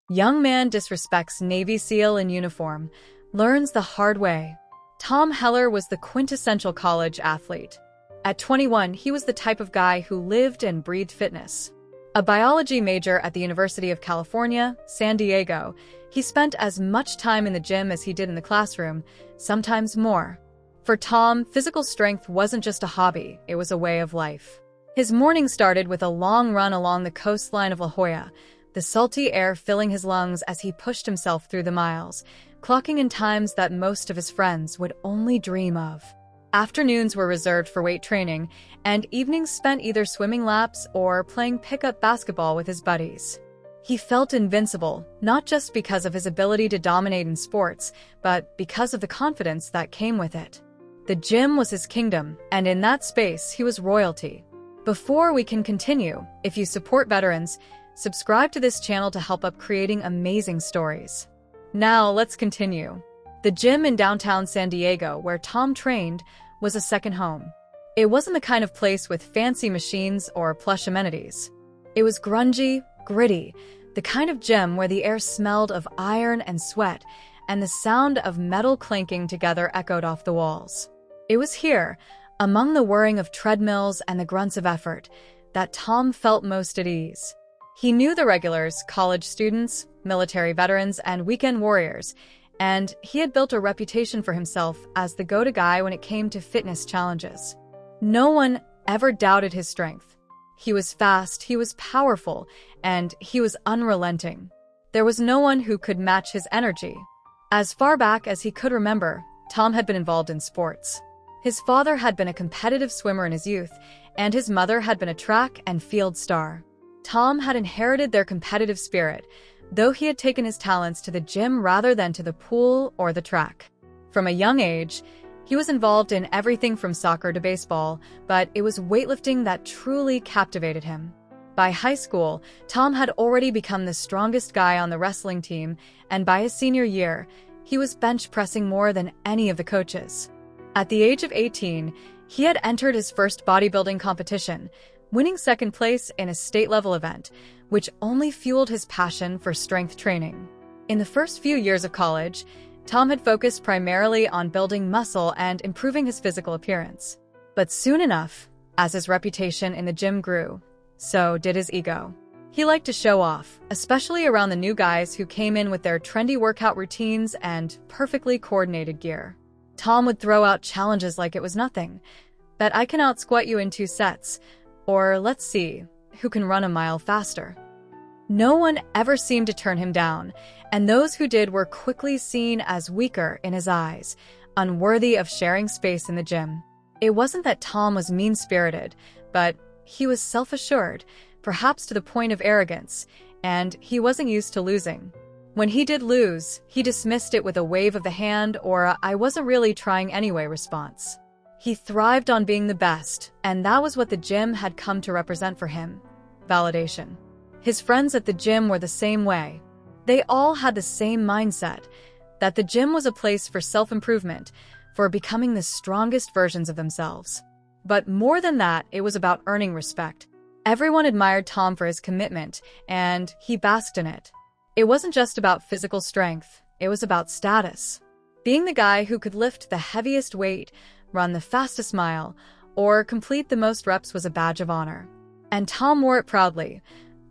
Young man disrespects Navy SEAL in uniform, learns the hard way. Tom Heller was the quintessential college athlete. At 21, he was the type of guy who lived and breathed fitness. A biology major at the University of California, San Diego, he spent as much time in the gym as he did in the classroom, sometimes more. For Tom, physical strength wasn't just a hobby, it was a way of life. His morning started with a long run along the coastline of La Jolla, the salty air filling his lungs as he pushed himself through the miles, clocking in times that most of his friends would only dream of. Afternoons were reserved for weight training, and evenings spent either swimming laps or playing pickup basketball with his buddies. He felt invincible, not just because of his ability to dominate in sports, but because of the confidence that came with it. The gym was his kingdom, and in that space, he was royalty. Before we can continue, if you support veterans, subscribe to this channel to help up creating amazing stories. Now, let's continue. The gym in downtown San Diego, where Tom trained, was a second home. It wasn't the kind of place with fancy machines or plush amenities. It was grungy, gritty, the kind of gym where the air smelled of iron and sweat, and the sound of metal clanking together echoed off the walls. It was here, among the whirring of treadmills and the grunts of effort, that Tom felt most at ease. He knew the regulars, college students, military veterans, and weekend warriors, and he had built a reputation for himself as the go-to guy when it came to fitness challenges. No one ever doubted his strength. He was fast, he was powerful, and he was unrelenting. There was no one who could match his energy. As far back as he could remember, Tom had been involved in sports. His father had been a competitive swimmer in his youth, and his mother had been a track and field star. Tom had inherited their competitive spirit, though he had taken his talents to the gym rather than to the pool or the track. From a young age, he was involved in everything from soccer to baseball, but it was weightlifting that truly captivated him. By high school, Tom had already become the strongest guy on the wrestling team, and by his senior year, he was bench pressing more than any of the coaches. At the age of 18, he had entered his first bodybuilding competition, winning second place in a state-level event, which only fueled his passion for strength training. In the first few years of college, Tom had focused primarily on building muscle and improving his physical appearance. But soon enough, as his reputation in the gym grew, so did his ego. He liked to show off, especially around the new guys who came in with their trendy workout routines and perfectly coordinated gear. Tom would throw out challenges like it was nothing. Bet I can out-squat you in 2 sets. Or let's see, who can run a mile faster? No one ever seemed to turn him down, and those who did were quickly seen as weaker in his eyes, unworthy of sharing space in the gym. It wasn't that Tom was mean-spirited, but he was self-assured, perhaps to the point of arrogance, and he wasn't used to losing. When he did lose, he dismissed it with a wave of the hand or a "I wasn't really trying anyway" response. He thrived on being the best, and that was what the gym had come to represent for him: validation. His friends at the gym were the same way. They all had the same mindset, that the gym was a place for self-improvement, for becoming the strongest versions of themselves. But more than that, it was about earning respect. Everyone admired Tom for his commitment, and he basked in it. It wasn't just about physical strength, it was about status. Being the guy who could lift the heaviest weight, run the fastest mile, or complete the most reps was a badge of honor. And Tom wore it proudly,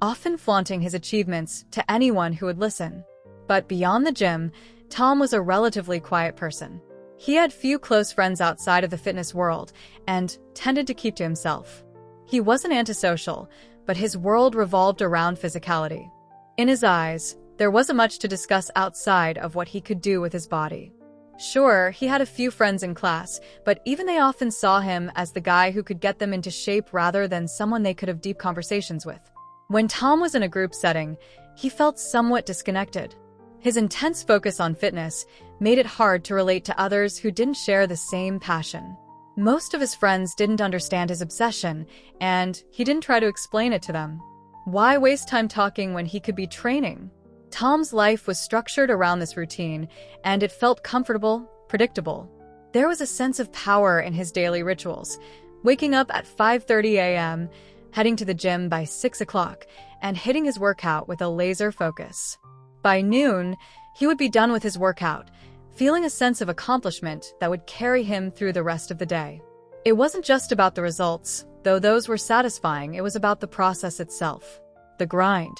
often flaunting his achievements to anyone who would listen. But beyond the gym, Tom was a relatively quiet person. He had few close friends outside of the fitness world and tended to keep to himself. He wasn't antisocial, but his world revolved around physicality. In his eyes, there wasn't much to discuss outside of what he could do with his body. Sure, he had a few friends in class, but even they often saw him as the guy who could get them into shape rather than someone they could have deep conversations with. When Tom was in a group setting, he felt somewhat disconnected. His intense focus on fitness made it hard to relate to others who didn't share the same passion. Most of his friends didn't understand his obsession, and he didn't try to explain it to them. Why waste time talking when he could be training? Tom's life was structured around this routine, and it felt comfortable, predictable. There was a sense of power in his daily rituals, waking up at 5:30 a.m., heading to the gym by 6 o'clock, and hitting his workout with a laser focus. By noon, he would be done with his workout, feeling a sense of accomplishment that would carry him through the rest of the day. It wasn't just about the results, though those were satisfying. It was about the process itself. The grind,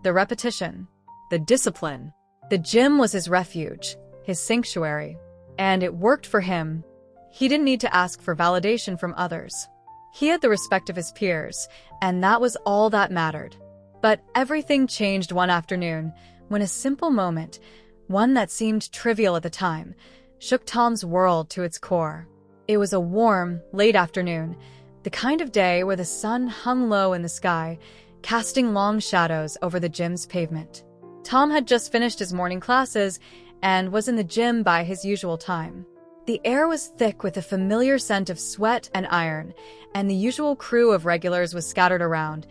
the repetition, the discipline. The gym was his refuge, his sanctuary, and it worked for him. He didn't need to ask for validation from others. He had the respect of his peers, and that was all that mattered. But everything changed one afternoon when a simple moment, one that seemed trivial at the time, shook Tom's world to its core. It was a warm, late afternoon, the kind of day where the sun hung low in the sky, casting long shadows over the gym's pavement. Tom had just finished his morning classes and was in the gym by his usual time. The air was thick with a familiar scent of sweat and iron, and the usual crew of regulars was scattered around,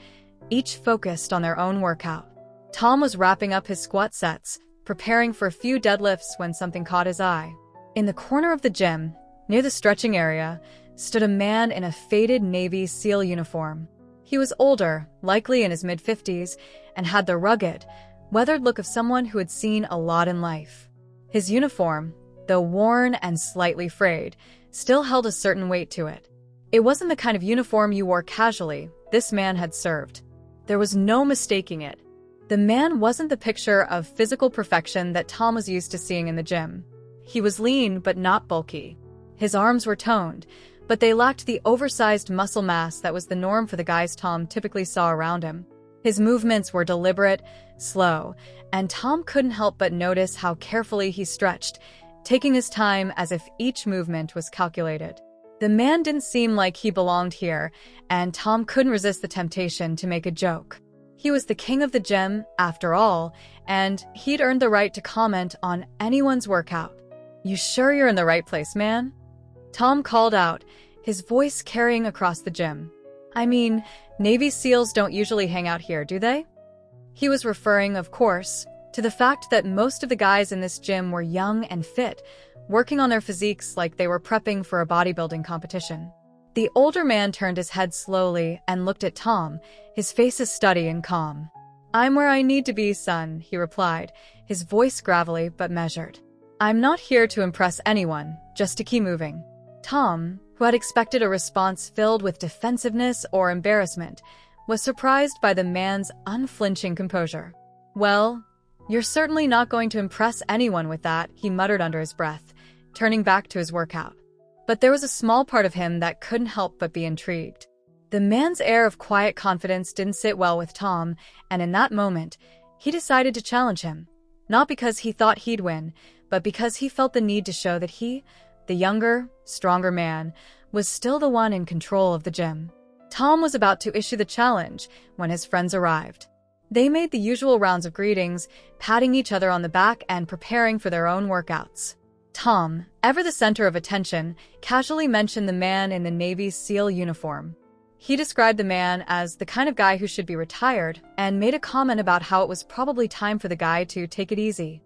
each focused on their own workout. Tom was wrapping up his squat sets, preparing for a few deadlifts when something caught his eye. In the corner of the gym, near the stretching area, stood a man in a faded Navy SEAL uniform. He was older, likely in his mid-50s, and had the rugged, weathered look of someone who had seen a lot in life. His uniform, though worn and slightly frayed, still held a certain weight to it. It wasn't the kind of uniform you wore casually. This man had served. There was no mistaking it. The man wasn't the picture of physical perfection that Tom was used to seeing in the gym. He was lean but not bulky. His arms were toned, but they lacked the oversized muscle mass that was the norm for the guys Tom typically saw around him. His movements were deliberate, slow, and Tom couldn't help but notice how carefully he stretched, taking his time as if each movement was calculated. The man didn't seem like he belonged here, and Tom couldn't resist the temptation to make a joke. He was the king of the gym, after all, and he'd earned the right to comment on anyone's workout. "You sure you're in the right place, man?" Tom called out, his voice carrying across the gym. "I mean, Navy SEALs don't usually hang out here, do they?" He was referring, of course, to the fact that most of the guys in this gym were young and fit, working on their physiques like they were prepping for a bodybuilding competition. The older man turned his head slowly and looked at Tom, his face steady and calm. "I'm where I need to be, son," he replied, his voice gravelly but measured. "I'm not here to impress anyone, just to keep moving." Tom, who had expected a response filled with defensiveness or embarrassment, was surprised by the man's unflinching composure. "Well, you're certainly not going to impress anyone with that," he muttered under his breath, turning back to his workout. But there was a small part of him that couldn't help but be intrigued. The man's air of quiet confidence didn't sit well with Tom, and in that moment, he decided to challenge him. Not because he thought he'd win, but because he felt the need to show that he, the younger, stronger man, was still the one in control of the gym. Tom was about to issue the challenge when his friends arrived. They made the usual rounds of greetings, patting each other on the back and preparing for their own workouts. Tom, ever the center of attention, casually mentioned the man in the Navy SEAL uniform. He described the man as the kind of guy who should be retired and made a comment about how it was probably time for the guy to take it easy.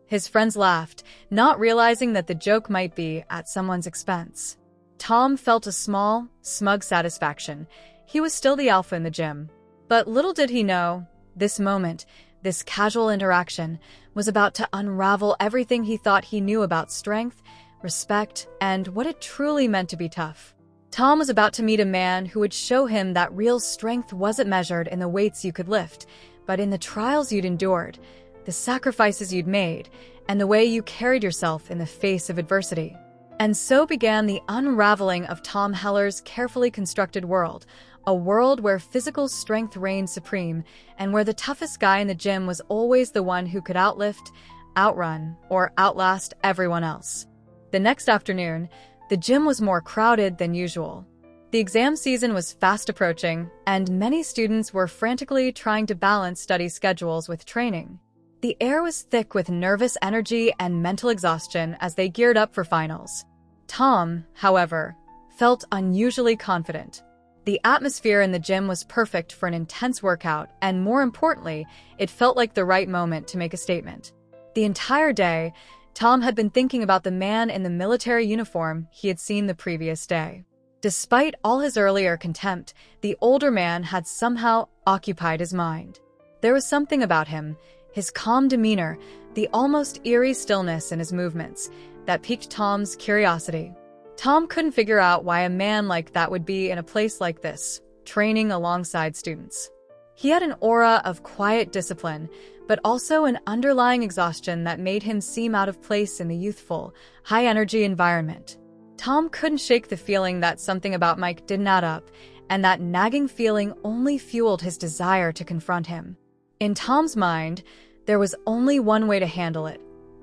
His friends laughed, not realizing that the joke might be at someone's expense. Tom felt a small, smug satisfaction. He was still the alpha in the gym. But little did he know, this moment, this casual interaction, was about to unravel everything he thought he knew about strength, respect, and what it truly meant to be tough. Tom was about to meet a man who would show him that real strength wasn't measured in the weights you could lift, but in the trials you'd endured, the sacrifices you'd made, and the way you carried yourself in the face of adversity. And so began the unraveling of Tom Heller's carefully constructed world, a world where physical strength reigned supreme and where the toughest guy in the gym was always the one who could outlift, outrun, or outlast everyone else. The next afternoon, the gym was more crowded than usual. The exam season was fast approaching, and many students were frantically trying to balance study schedules with training. The air was thick with nervous energy and mental exhaustion as they geared up for finals. Tom, however, felt unusually confident. The atmosphere in the gym was perfect for an intense workout, and more importantly, it felt like the right moment to make a statement. The entire day, Tom had been thinking about the man in the military uniform he had seen the previous day. Despite all his earlier contempt, the older man had somehow occupied his mind. There was something about him, His calm demeanor, the almost eerie stillness in his movements, that piqued Tom's curiosity. Tom couldn't figure out why a man like that would be in a place like this, training alongside students. He had an aura of quiet discipline, but also an underlying exhaustion that made him seem out of place in the youthful, high-energy environment. Tom couldn't shake the feeling that something about Mike didn't add up, and that nagging feeling only fueled his desire to confront him. In Tom's mind, there was only one way to handle it: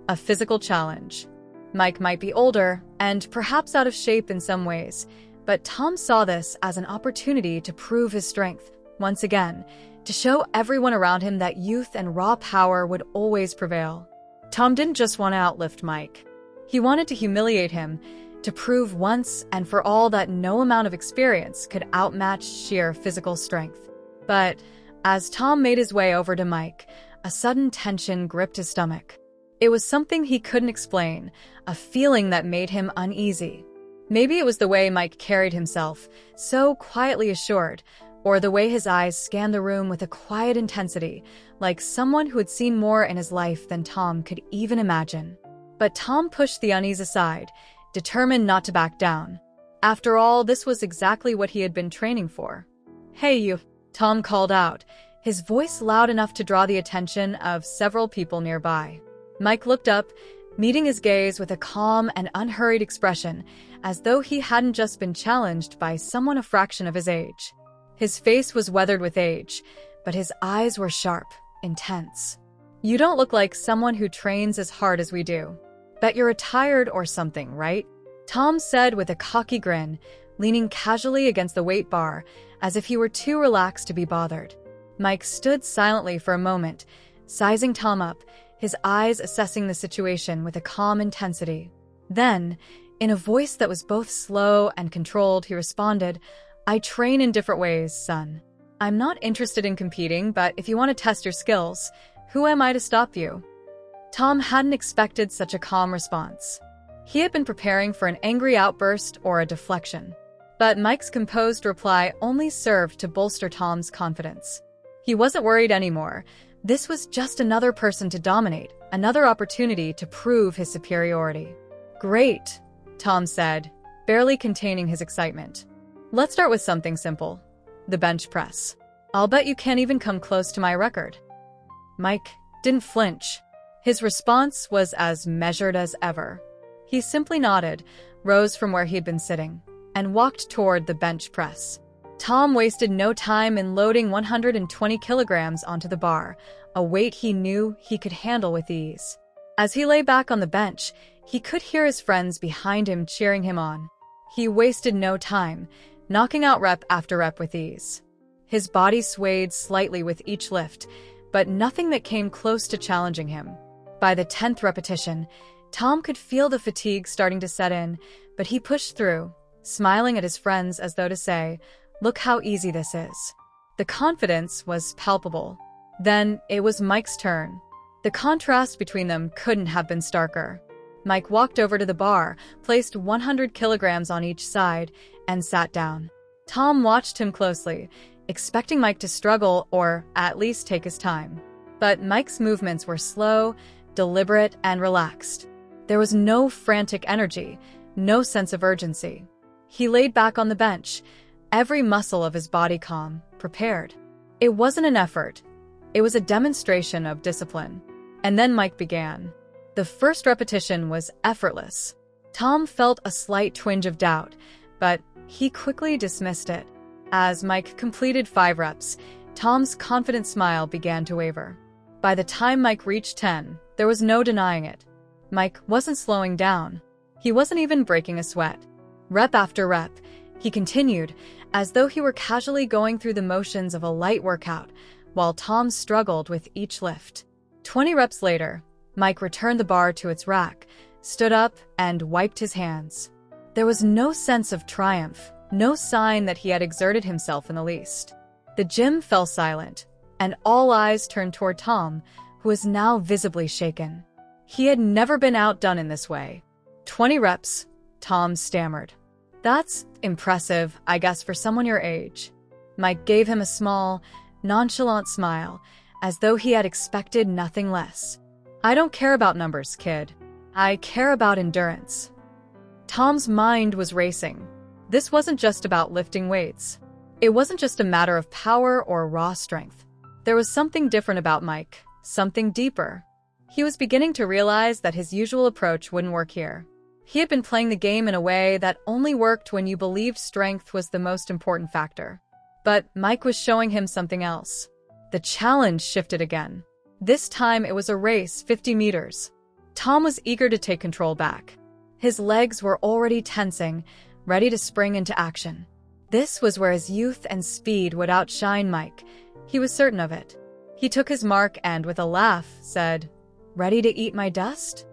a physical challenge. Mike might be older, and perhaps out of shape in some ways, but Tom saw this as an opportunity to prove his strength, once again, to show everyone around him that youth and raw power would always prevail. Tom didn't just want to outlift Mike. He wanted to humiliate him, to prove once and for all that no amount of experience could outmatch sheer physical strength. But as Tom made his way over to Mike, a sudden tension gripped his stomach. It was something he couldn't explain, a feeling that made him uneasy. Maybe it was the way Mike carried himself, so quietly assured, or the way his eyes scanned the room with a quiet intensity, like someone who had seen more in his life than Tom could even imagine. But Tom pushed the unease aside, determined not to back down. After all, this was exactly what he had been training for. "Hey, you," Tom called out, his voice loud enough to draw the attention of several people nearby. Mike looked up, meeting his gaze with a calm and unhurried expression, as though he hadn't just been challenged by someone a fraction of his age. His face was weathered with age, but his eyes were sharp, intense. "You don't look like someone who trains as hard as we do. Bet you're retired or something, right?" Tom said with a cocky grin, leaning casually against the weight bar, as if he were too relaxed to be bothered. Mike stood silently for a moment, sizing Tom up, his eyes assessing the situation with a calm intensity. Then, in a voice that was both slow and controlled, he responded, "I train in different ways, son. I'm not interested in competing, but if you want to test your skills, who am I to stop you?" Tom hadn't expected such a calm response. He had been preparing for an angry outburst or a deflection. But Mike's composed reply only served to bolster Tom's confidence. He wasn't worried anymore. This was just another person to dominate, another opportunity to prove his superiority. "Great," Tom said, barely containing his excitement. "Let's start with something simple. The bench press. I'll bet you can't even come close to my record." Mike didn't flinch. His response was as measured as ever. He simply nodded, rose from where he had been sitting, and walked toward the bench press. Tom wasted no time in loading 120 kilograms onto the bar, a weight he knew he could handle with ease. As he lay back on the bench, he could hear his friends behind him cheering him on. He wasted no time, knocking out rep after rep with ease. His body swayed slightly with each lift, but nothing that came close to challenging him. By the 10th repetition, Tom could feel the fatigue starting to set in, but he pushed through, smiling at his friends as though to say, "Look how easy this is." The confidence was palpable. Then it was Mike's turn. The contrast between them couldn't have been starker. Mike walked over to the bar, placed 100 kilograms on each side, and sat down. Tom watched him closely, expecting Mike to struggle or at least take his time. But Mike's movements were slow, deliberate, and relaxed. There was no frantic energy, no sense of urgency. He laid back on the bench, every muscle of his body calm, prepared. It wasn't an effort. It was a demonstration of discipline. And then Mike began. The first repetition was effortless. Tom felt a slight twinge of doubt, but he quickly dismissed it. As Mike completed 5 reps, Tom's confident smile began to waver. By the time Mike reached 10, there was no denying it. Mike wasn't slowing down. He wasn't even breaking a sweat. Rep after rep, he continued, as though he were casually going through the motions of a light workout, while Tom struggled with each lift. 20 reps later, Mike returned the bar to its rack, stood up, and wiped his hands. There was no sense of triumph, no sign that he had exerted himself in the least. The gym fell silent, and all eyes turned toward Tom, who was now visibly shaken. He had never been outdone in this way. 20 reps, Tom stammered. "That's impressive, I guess, for someone your age." Mike gave him a small, nonchalant smile, as though he had expected nothing less. "I don't care about numbers, kid. I care about endurance." Tom's mind was racing. This wasn't just about lifting weights. It wasn't just a matter of power or raw strength. There was something different about Mike, something deeper. He was beginning to realize that his usual approach wouldn't work here. He had been playing the game in a way that only worked when you believed strength was the most important factor. But Mike was showing him something else. The challenge shifted again. This time it was a race, 50 meters. Tom was eager to take control back. His legs were already tensing, ready to spring into action. This was where his youth and speed would outshine Mike. He was certain of it. He took his mark and, with a laugh, said, "Ready to eat my dust?"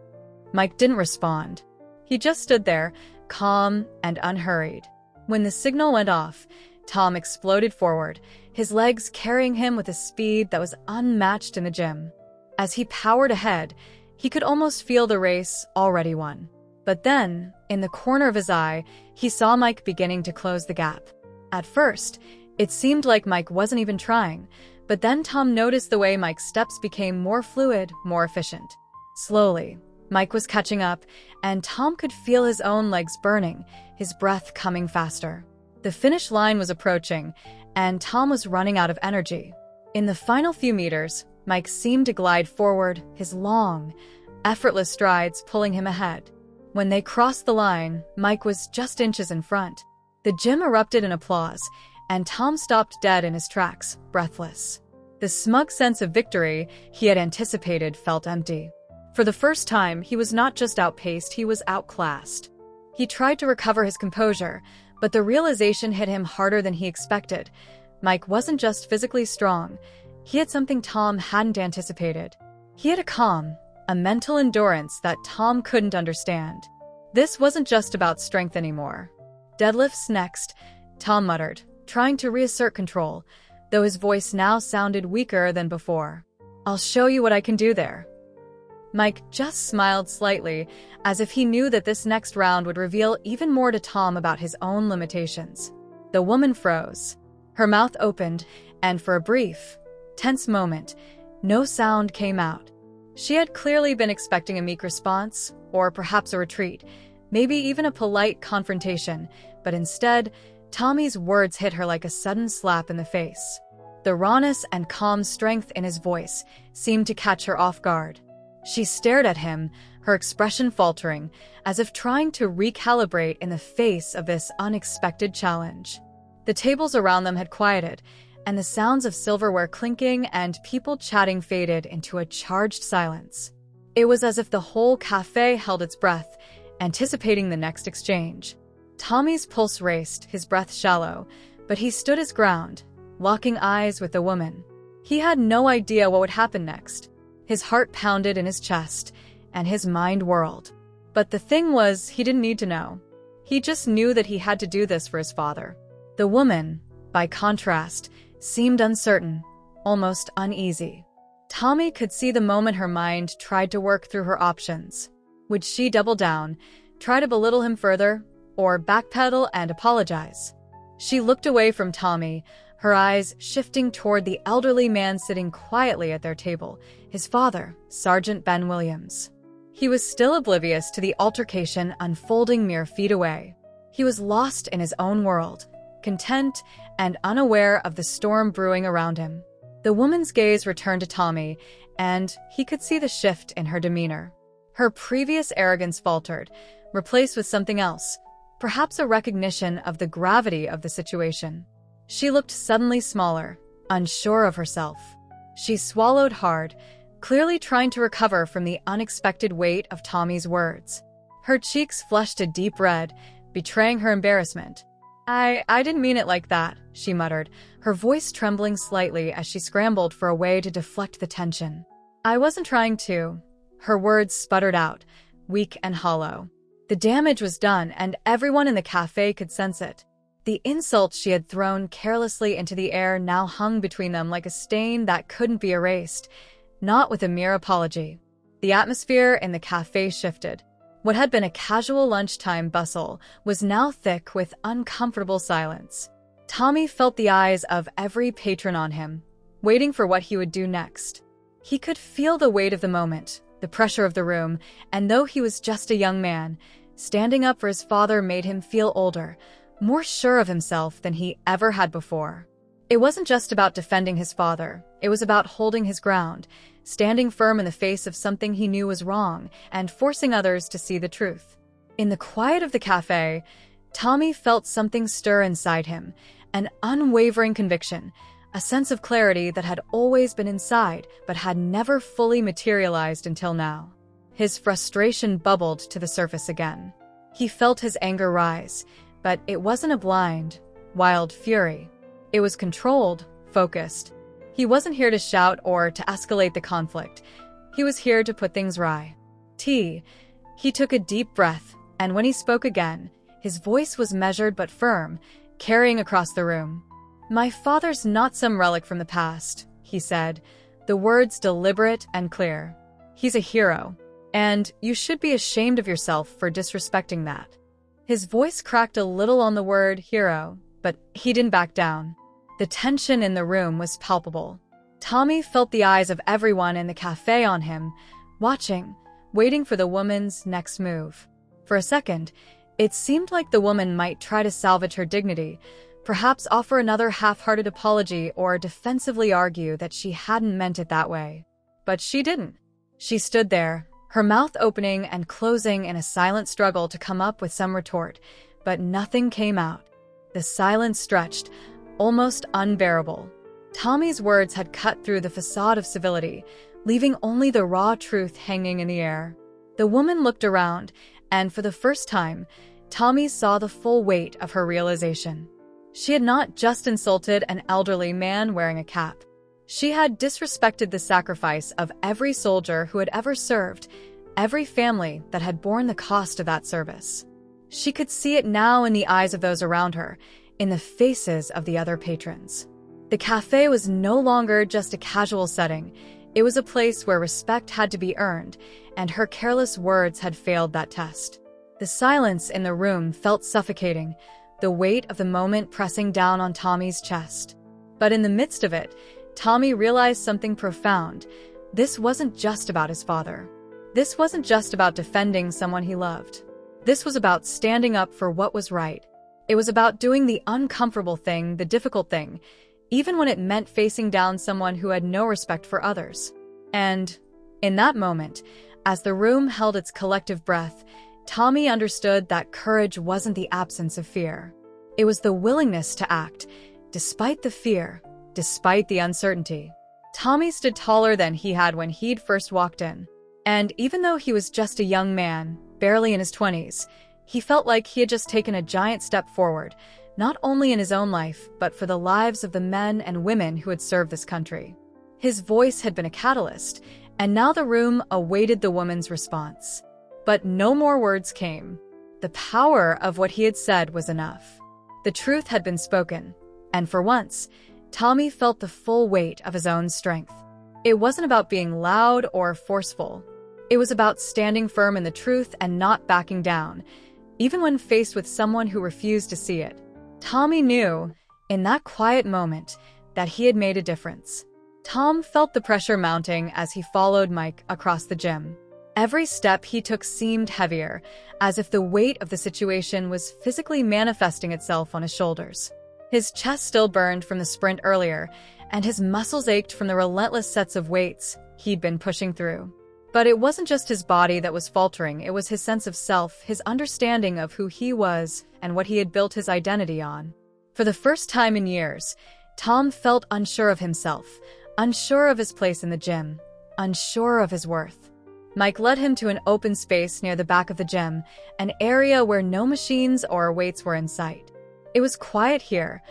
Mike didn't respond. He just stood there, calm and unhurried. When the signal went off, Tom exploded forward, his legs carrying him with a speed that was unmatched in the gym. As he powered ahead, he could almost feel the race already won. But then, in the corner of his eye, he saw Mike beginning to close the gap. At first, it seemed like Mike wasn't even trying, but then Tom noticed the way Mike's steps became more fluid, more efficient. Slowly, Mike was catching up, and Tom could feel his own legs burning, his breath coming faster. The finish line was approaching, and Tom was running out of energy. In the final few meters, Mike seemed to glide forward, his long, effortless strides pulling him ahead. When they crossed the line, Mike was just inches in front. The gym erupted in applause, and Tom stopped dead in his tracks, breathless. The smug sense of victory he had anticipated felt empty. For the first time, he was not just outpaced, he was outclassed. He tried to recover his composure, but the realization hit him harder than he expected. Mike wasn't just physically strong. He had something Tom hadn't anticipated. He had a calm, a mental endurance that Tom couldn't understand. This wasn't just about strength anymore. "Deadlifts next," Tom muttered, trying to reassert control, though his voice now sounded weaker than before. "I'll show you what I can do there." Mike just smiled slightly, as if he knew that this next round would reveal even more to Tom about his own limitations. The woman froze. Her mouth opened, and for a brief, tense moment, no sound came out. She had clearly been expecting a meek response, or perhaps a retreat, maybe even a polite confrontation, but instead, Tommy's words hit her like a sudden slap in the face. The rawness and calm strength in his voice seemed to catch her off guard. She stared at him, her expression faltering, as if trying to recalibrate in the face of this unexpected challenge. The tables around them had quieted, and the sounds of silverware clinking and people chatting faded into a charged silence. It was as if the whole cafe held its breath, anticipating the next exchange. Tommy's pulse raced, his breath shallow, but he stood his ground, locking eyes with the woman. He had no idea what would happen next. His heart pounded in his chest, and his mind whirled. But the thing was, he didn't need to know. He just knew that he had to do this for his father. The woman, by contrast, seemed uncertain, almost uneasy. Tommy could see the moment her mind tried to work through her options. Would she double down, try to belittle him further, or backpedal and apologize? She looked away from Tommy, her eyes shifting toward the elderly man sitting quietly at their table, his father, Sergeant Ben Williams. He was still oblivious to the altercation unfolding mere feet away. He was lost in his own world, content and unaware of the storm brewing around him. The woman's gaze returned to Tommy, and he could see the shift in her demeanor. Her previous arrogance faltered, replaced with something else, perhaps a recognition of the gravity of the situation. She looked suddenly smaller, unsure of herself. She swallowed hard, clearly trying to recover from the unexpected weight of Tommy's words. Her cheeks flushed a deep red, betraying her embarrassment. I didn't mean it like that," she muttered, her voice trembling slightly as she scrambled for a way to deflect the tension. "I wasn't trying to." Her words sputtered out, weak and hollow. The damage was done, and everyone in the cafe could sense it. The insult she had thrown carelessly into the air now hung between them like a stain that couldn't be erased, not with a mere apology. The atmosphere in the cafe shifted. What had been a casual lunchtime bustle was now thick with uncomfortable silence. Tommy felt the eyes of every patron on him, waiting for what he would do next. He could feel the weight of the moment, the pressure of the room, and though he was just a young man, standing up for his father made him feel older, more sure of himself than he ever had before. It wasn't just about defending his father, it was about holding his ground, standing firm in the face of something he knew was wrong, and forcing others to see the truth. In the quiet of the cafe, Tommy felt something stir inside him, an unwavering conviction, a sense of clarity that had always been inside but had never fully materialized until now. His frustration bubbled to the surface again. He felt his anger rise, but it wasn't a blind, wild fury. It was controlled, focused. He wasn't here to shout or to escalate the conflict. He was here to put things right. He took a deep breath, and when he spoke again, his voice was measured but firm, carrying across the room. "My father's not some relic from the past," he said, the words deliberate and clear. "He's a hero, and you should be ashamed of yourself for disrespecting that." His voice cracked a little on the word hero, but he didn't back down. The tension in the room was palpable. Tommy felt the eyes of everyone in the cafe on him, watching, waiting for the woman's next move. For a second, it seemed like the woman might try to salvage her dignity, perhaps offer another half-hearted apology or defensively argue that she hadn't meant it that way. But she didn't. She stood there, her mouth opening and closing in a silent struggle to come up with some retort, but nothing came out. The silence stretched, almost unbearable. Tommy's words had cut through the facade of civility, leaving only the raw truth hanging in the air. The woman looked around, and for the first time, Tommy saw the full weight of her realization. She had not just insulted an elderly man wearing a cap. She had disrespected the sacrifice of every soldier who had ever served, every family that had borne the cost of that service. She could see it now in the eyes of those around her, in the faces of the other patrons. The cafe was no longer just a casual setting. It was a place where respect had to be earned, and her careless words had failed that test. The silence in the room felt suffocating, the weight of the moment pressing down on Tommy's chest. But in the midst of it, Tommy realized something profound. This wasn't just about his father. This wasn't just about defending someone he loved. This was about standing up for what was right. It was about doing the uncomfortable thing, the difficult thing, even when it meant facing down someone who had no respect for others. And in that moment, as the room held its collective breath, Tommy understood that courage wasn't the absence of fear. It was the willingness to act, despite the fear, despite the uncertainty. Tommy stood taller than he had when he'd first walked in. And even though he was just a young man, barely in his 20s, he felt like he had just taken a giant step forward, not only in his own life, but for the lives of the men and women who had served this country. His voice had been a catalyst, and now the room awaited the woman's response. But no more words came. The power of what he had said was enough. The truth had been spoken, and for once, Tommy felt the full weight of his own strength. It wasn't about being loud or forceful. It was about standing firm in the truth and not backing down, even when faced with someone who refused to see it. Tommy knew, in that quiet moment, that he had made a difference. Tom felt the pressure mounting as he followed Mike across the gym. Every step he took seemed heavier, as if the weight of the situation was physically manifesting itself on his shoulders. His chest still burned from the sprint earlier, and his muscles ached from the relentless sets of weights he'd been pushing through. But it wasn't just his body that was faltering, it was his sense of self, his understanding of who he was and what he had built his identity on. For the first time in years, Tom felt unsure of himself, unsure of his place in the gym, unsure of his worth. Mike led him to an open space near the back of the gym, an area where no machines or weights were in sight. It was quiet here,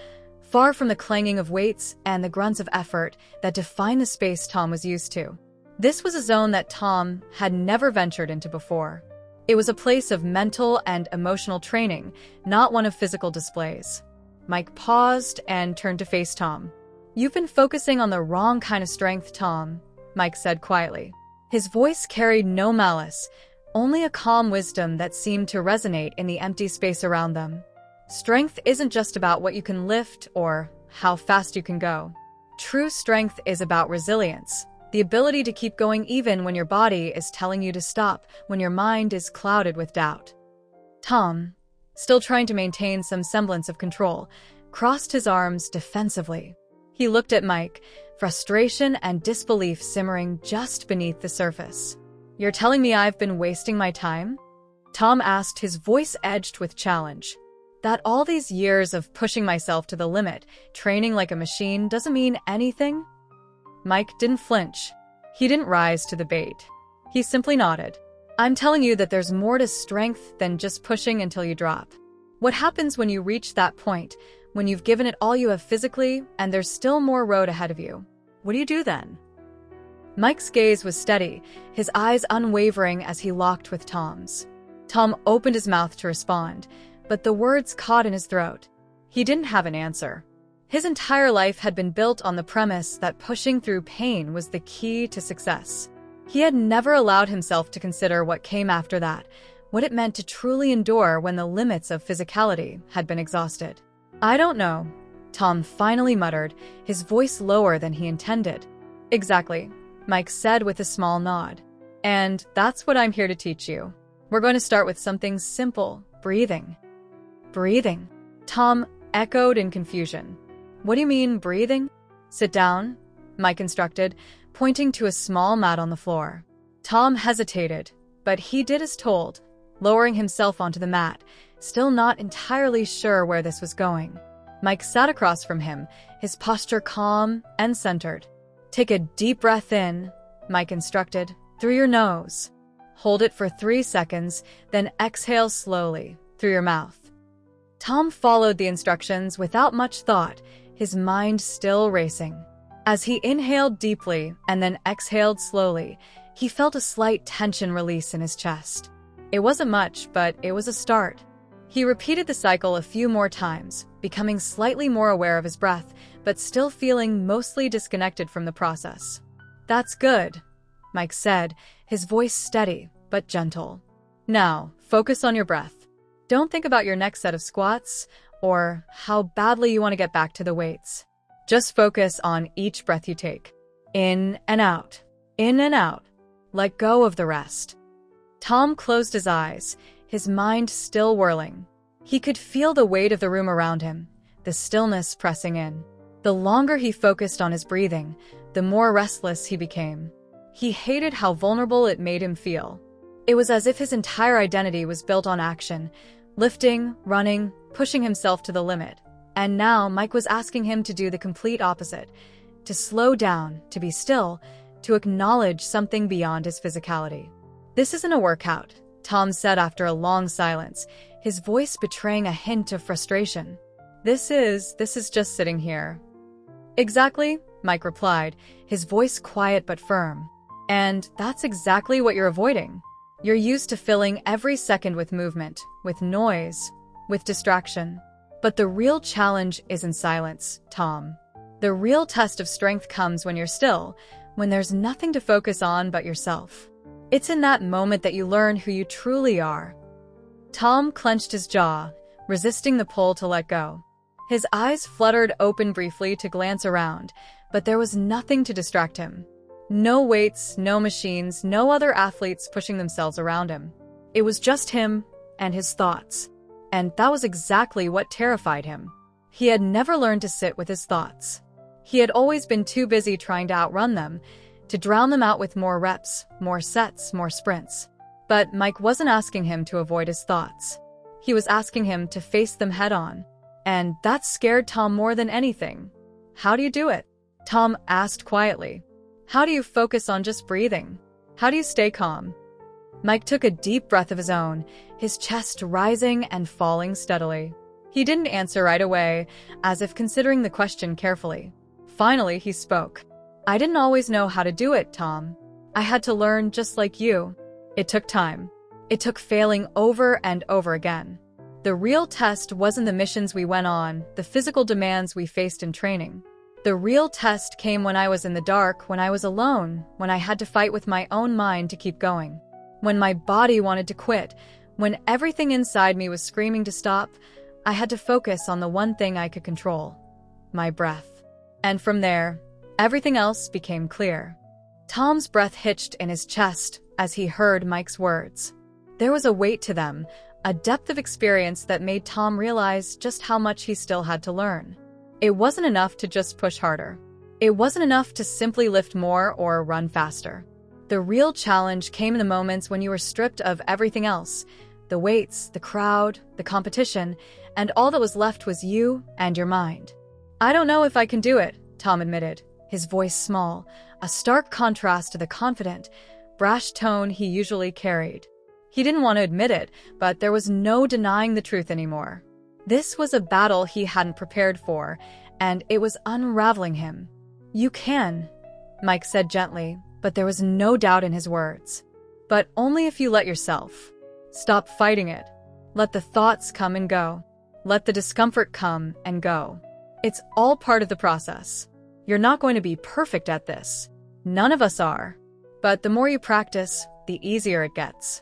far from the clanging of weights and the grunts of effort that defined the space Tom was used to. This was a zone that Tom had never ventured into before. It was a place of mental and emotional training, not one of physical displays. Mike paused and turned to face Tom. "You've been focusing on the wrong kind of strength, Tom," Mike said quietly. His voice carried no malice, only a calm wisdom that seemed to resonate in the empty space around them. Strength isn't just about what you can lift or how fast you can go. True strength is about resilience, the ability to keep going even when your body is telling you to stop, when your mind is clouded with doubt. Tom, still trying to maintain some semblance of control, crossed his arms defensively. He looked at Mike, frustration and disbelief simmering just beneath the surface. "You're telling me I've been wasting my time?" Tom asked, his voice edged with challenge. "That all these years of pushing myself to the limit, training like a machine, doesn't mean anything?" Mike didn't flinch. He didn't rise to the bait. He simply nodded. "I'm telling you that there's more to strength than just pushing until you drop. What happens when you reach that point, when you've given it all you have physically, and there's still more road ahead of you? What do you do then?" Mike's gaze was steady, his eyes unwavering as he locked with Tom's. Tom opened his mouth to respond, but the words caught in his throat. He didn't have an answer. His entire life had been built on the premise that pushing through pain was the key to success. He had never allowed himself to consider what came after that, what it meant to truly endure when the limits of physicality had been exhausted. "I don't know," Tom finally muttered, his voice lower than he intended. "Exactly," Mike said with a small nod. "And that's what I'm here to teach you. We're going to start with something simple, breathing." "Breathing?" Tom echoed in confusion. "What do you mean, breathing?" "Sit down," Mike instructed, pointing to a small mat on the floor. Tom hesitated, but he did as told, lowering himself onto the mat, still not entirely sure where this was going. Mike sat across from him, his posture calm and centered. "Take a deep breath in," Mike instructed, "through your nose. Hold it for 3 seconds, then exhale slowly, through your mouth." Tom followed the instructions without much thought, his mind still racing. As he inhaled deeply and then exhaled slowly, he felt a slight tension release in his chest. It wasn't much, but it was a start. He repeated the cycle a few more times, becoming slightly more aware of his breath, but still feeling mostly disconnected from the process. "That's good," Mike said, his voice steady but gentle. "Now, focus on your breath. Don't think about your next set of squats or how badly you want to get back to the weights. Just focus on each breath you take. In and out. In and out. Let go of the rest." Tom closed his eyes, his mind still whirling. He could feel the weight of the room around him, the stillness pressing in. The longer he focused on his breathing, the more restless he became. He hated how vulnerable it made him feel. It was as if his entire identity was built on action, lifting, running, pushing himself to the limit. And now Mike was asking him to do the complete opposite, to slow down, to be still, to acknowledge something beyond his physicality. "This isn't a workout," Tom said after a long silence, his voice betraying a hint of frustration. This is just sitting here." "Exactly," Mike replied, his voice quiet but firm. "And that's exactly what you're avoiding. You're used to filling every second with movement, with noise, with distraction. But the real challenge is in silence, Tom. The real test of strength comes when you're still, when there's nothing to focus on but yourself. It's in that moment that you learn who you truly are." Tom clenched his jaw, resisting the pull to let go. His eyes fluttered open briefly to glance around, but there was nothing to distract him. No weights, no machines, no other athletes pushing themselves around him. It was just him and his thoughts. And that was exactly what terrified him. He had never learned to sit with his thoughts. He had always been too busy trying to outrun them, to drown them out with more reps, more sets, more sprints. But Mike wasn't asking him to avoid his thoughts. He was asking him to face them head-on. And that scared Tom more than anything. "How do you do it?" Tom asked quietly. "How do you focus on just breathing? How do you stay calm?" Mike took a deep breath of his own, his chest rising and falling steadily. He didn't answer right away, as if considering the question carefully. Finally, he spoke. "I didn't always know how to do it, Tom. I had to learn just like you. It took time. It took failing over and over again. The real test wasn't the missions we went on, the physical demands we faced in training. The real test came when I was in the dark, when I was alone, when I had to fight with my own mind to keep going. When my body wanted to quit, when everything inside me was screaming to stop, I had to focus on the one thing I could control, my breath. And from there, Everything else became clear. Tom's breath hitched in his chest as he heard Mike's words. There was a weight to them, a depth of experience that made Tom realize just how much he still had to learn. It wasn't enough to just push harder. It wasn't enough to simply lift more or run faster. The real challenge came in the moments when you were stripped of everything else, the weights, the crowd, the competition, and all that was left was you and your mind. "I don't know if I can do it," Tom admitted, his voice small, a stark contrast to the confident, brash tone he usually carried. He didn't want to admit it, but there was no denying the truth anymore. This was a battle he hadn't prepared for, and it was unraveling him. "You can," Mike said gently, but there was no doubt in his words. "But only if you let yourself. Stop fighting it. Let the thoughts come and go. Let the discomfort come and go. It's all part of the process. You're not going to be perfect at this. None of us are. But the more you practice, the easier it gets."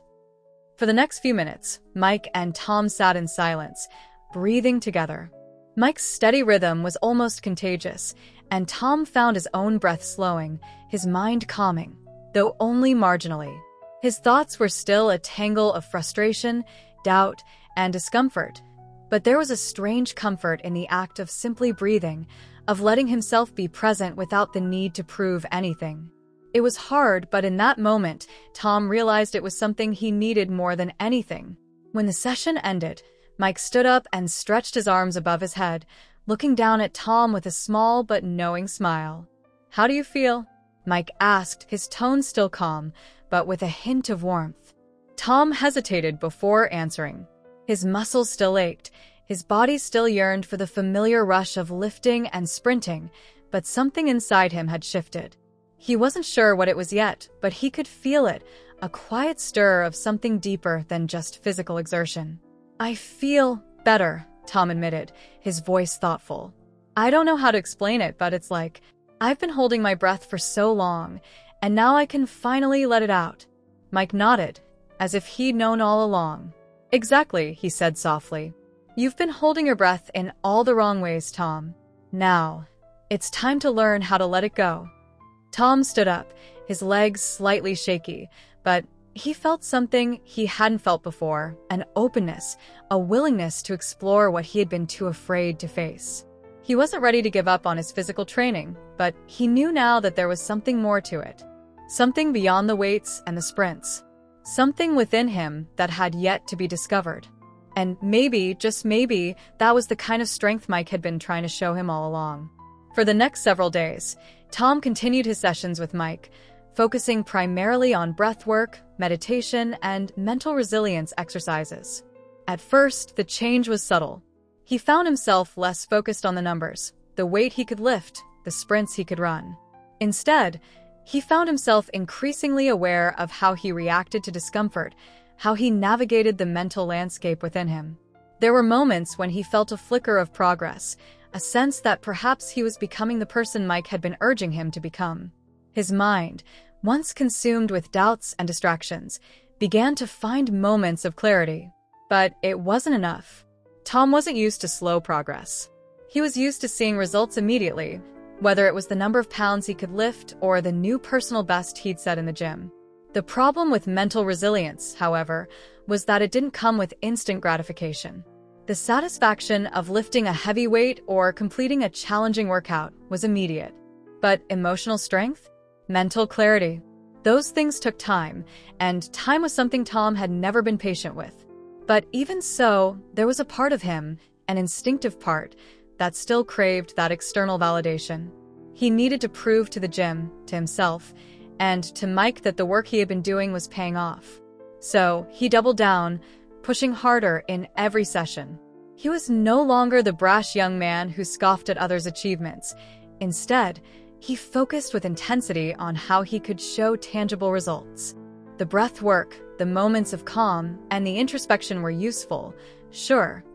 For the next few minutes, Mike and Tom sat in silence, breathing together. Mike's steady rhythm was almost contagious, and Tom found his own breath slowing, his mind calming, though only marginally. His thoughts were still a tangle of frustration, doubt, and discomfort, but there was a strange comfort in the act of simply breathing, of letting himself be present without the need to prove anything. It was hard, but in that moment, Tom realized it was something he needed more than anything. When the session ended, Mike stood up and stretched his arms above his head, looking down at Tom with a small but knowing smile. "How do you feel?" Mike asked, his tone still calm, but with a hint of warmth. Tom hesitated before answering. His muscles still ached, his body still yearned for the familiar rush of lifting and sprinting, but something inside him had shifted. He wasn't sure what it was yet, but he could feel it, a quiet stir of something deeper than just physical exertion. "I feel better," Tom admitted, his voice thoughtful. "I don't know how to explain it, but it's like, I've been holding my breath for so long, and now I can finally let it out." Mike nodded, as if he'd known all along. "Exactly," he said softly. "You've been holding your breath in all the wrong ways, Tom. Now, it's time to learn how to let it go." Tom stood up, his legs slightly shaky, but he felt something he hadn't felt before, an openness, a willingness to explore what he had been too afraid to face. He wasn't ready to give up on his physical training, but he knew now that there was something more to it. Something beyond the weights and the sprints. Something within him that had yet to be discovered. And maybe, just maybe, that was the kind of strength Mike had been trying to show him all along. For the next several days, Tom continued his sessions with Mike, focusing primarily on breath work, meditation, and mental resilience exercises. At first, the change was subtle. He found himself less focused on the numbers, the weight he could lift, the sprints he could run. Instead, he found himself increasingly aware of how he reacted to discomfort, how he navigated the mental landscape within him. There were moments when he felt a flicker of progress, a sense that perhaps he was becoming the person Mike had been urging him to become. His mind, once consumed with doubts and distractions, began to find moments of clarity. But it wasn't enough. Tom wasn't used to slow progress. He was used to seeing results immediately, whether it was the number of pounds he could lift or the new personal best he'd set in the gym. The problem with mental resilience, however, was that it didn't come with instant gratification. The satisfaction of lifting a heavy weight or completing a challenging workout was immediate. But emotional strength? Mental clarity? Those things took time, and time was something Tom had never been patient with. But even so, there was a part of him, an instinctive part, that still craved that external validation. He needed to prove to the gym, to himself, and to Mike that the work he had been doing was paying off. So he doubled down, pushing harder in every session. He was no longer the brash young man who scoffed at others' achievements. Instead, he focused with intensity on how he could show tangible results. The breath work, the moments of calm, and the introspection were useful, sure,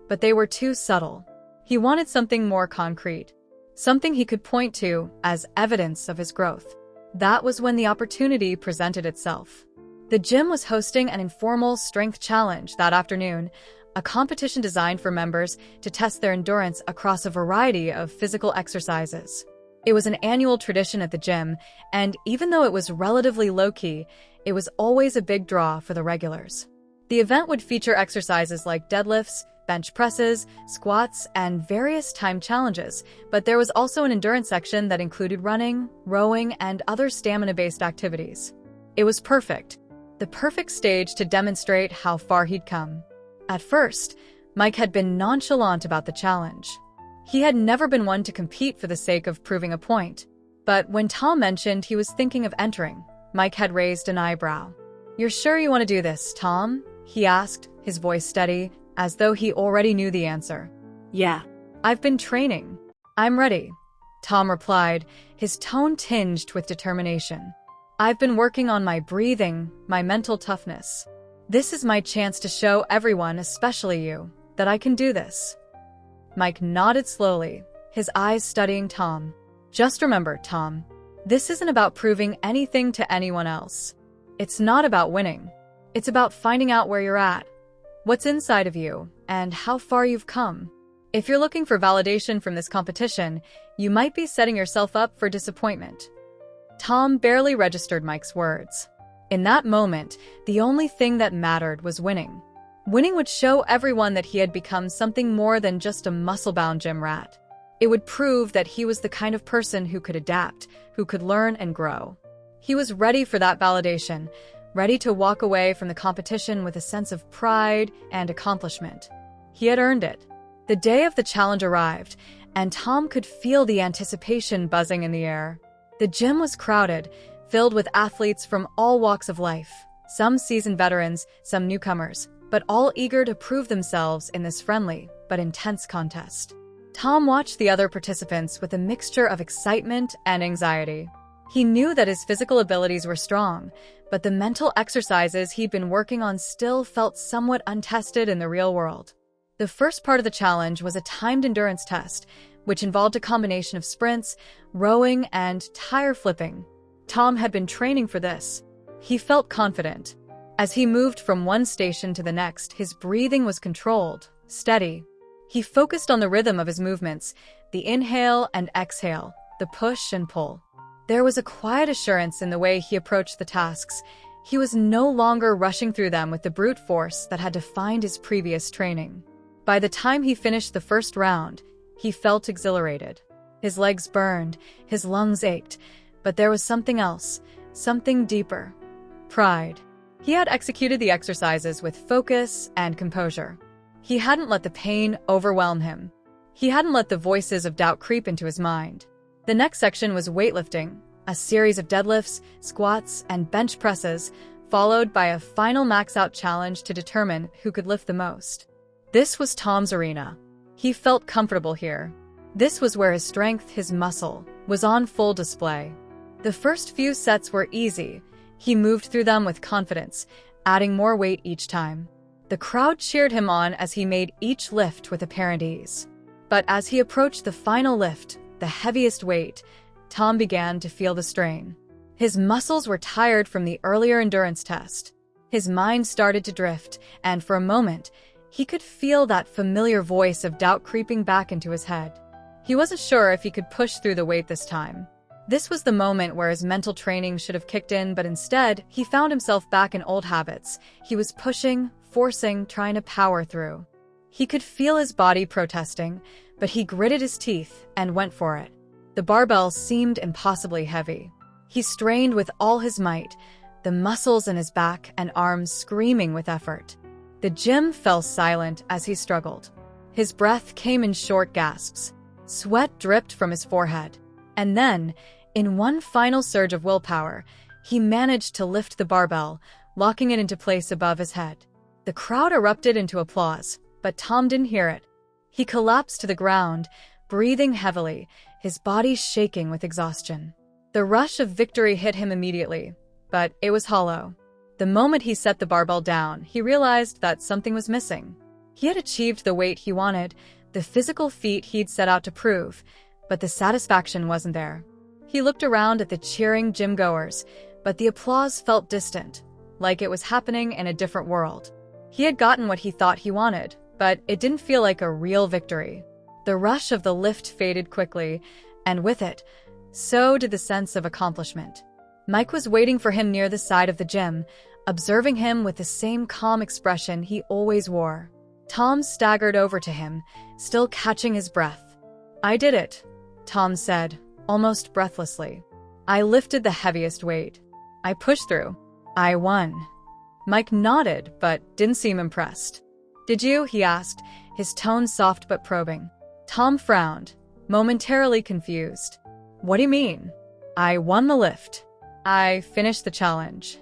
but they were too subtle. He wanted something more concrete, something he could point to as evidence of his growth. That was when the opportunity presented itself. The gym was hosting an informal strength challenge that afternoon, a competition designed for members to test their endurance across a variety of physical exercises. It was an annual tradition at the gym, and even though it was relatively low-key, it was always a big draw for the regulars. The event would feature exercises like deadlifts, bench presses, squats, and various time challenges, but there was also an endurance section that included running, rowing, and other stamina-based activities. It was perfect. The perfect stage to demonstrate how far he'd come. At first, Mike had been nonchalant about the challenge. He had never been one to compete for the sake of proving a point. But when Tom mentioned he was thinking of entering, Mike had raised an eyebrow. "You're sure you want to do this, Tom?" he asked, his voice steady, as though he already knew the answer. "Yeah." "I've been training. I'm ready," Tom replied, his tone tinged with determination. "I've been working on my breathing, my mental toughness. This is my chance to show everyone, especially you, that I can do this." Mike nodded slowly, his eyes studying Tom. "Just remember, Tom, this isn't about proving anything to anyone else. It's not about winning. It's about finding out where you're at, what's inside of you, and how far you've come. If you're looking for validation from this competition, you might be setting yourself up for disappointment." Tom barely registered Mike's words. In that moment, the only thing that mattered was winning. Winning would show everyone that he had become something more than just a muscle-bound gym rat. It would prove that he was the kind of person who could adapt, who could learn and grow. He was ready for that validation, ready to walk away from the competition with a sense of pride and accomplishment. He had earned it. The day of the challenge arrived, and Tom could feel the anticipation buzzing in the air. The gym was crowded, filled with athletes from all walks of life, some seasoned veterans, some newcomers, but all eager to prove themselves in this friendly but intense contest. Tom watched the other participants with a mixture of excitement and anxiety. He knew that his physical abilities were strong, but the mental exercises he'd been working on still felt somewhat untested in the real world. The first part of the challenge was a timed endurance test, which involved a combination of sprints, rowing, and tire flipping. Tom had been training for this. He felt confident. As he moved from one station to the next, his breathing was controlled, steady. He focused on the rhythm of his movements, the inhale and exhale, the push and pull. There was a quiet assurance in the way he approached the tasks. He was no longer rushing through them with the brute force that had defined his previous training. By the time he finished the first round, he felt exhilarated. His legs burned, his lungs ached, but there was something else, something deeper. Pride. He had executed the exercises with focus and composure. He hadn't let the pain overwhelm him. He hadn't let the voices of doubt creep into his mind. The next section was weightlifting, a series of deadlifts, squats, and bench presses, followed by a final max-out challenge to determine who could lift the most. This was Tom's arena. He felt comfortable here. This was where his strength, his muscle, was on full display. The first few sets were easy. He moved through them with confidence, adding more weight each time. The crowd cheered him on as he made each lift with apparent ease. But as he approached the final lift, the heaviest weight, Tom began to feel the strain. His muscles were tired from the earlier endurance test. His mind started to drift, and for a moment, he could feel that familiar voice of doubt creeping back into his head. He wasn't sure if he could push through the weight this time. This was the moment where his mental training should have kicked in, but instead, he found himself back in old habits. He was pushing, forcing, trying to power through. He could feel his body protesting, but he gritted his teeth and went for it. The barbell seemed impossibly heavy. He strained with all his might, the muscles in his back and arms screaming with effort. The gym fell silent as he struggled. His breath came in short gasps. Sweat dripped from his forehead. And then, in one final surge of willpower, he managed to lift the barbell, locking it into place above his head. The crowd erupted into applause, but Tom didn't hear it. He collapsed to the ground, breathing heavily, his body shaking with exhaustion. The rush of victory hit him immediately, but it was hollow. The moment he set the barbell down, he realized that something was missing. He had achieved the weight he wanted, the physical feat he'd set out to prove, but the satisfaction wasn't there. He looked around at the cheering gym-goers, but the applause felt distant, like it was happening in a different world. He had gotten what he thought he wanted, but it didn't feel like a real victory. The rush of the lift faded quickly, and with it, So did the sense of accomplishment. Mike was waiting for him near the side of the gym, observing him with the same calm expression he always wore. Tom staggered over to him, still catching his breath. "I did it," Tom said, almost breathlessly. "I lifted the heaviest weight. I pushed through. I won." Mike nodded, but didn't seem impressed. "Did you?" he asked, his tone soft but probing. Tom frowned, momentarily confused. "What do you mean?" "I won the lift. I finished the challenge."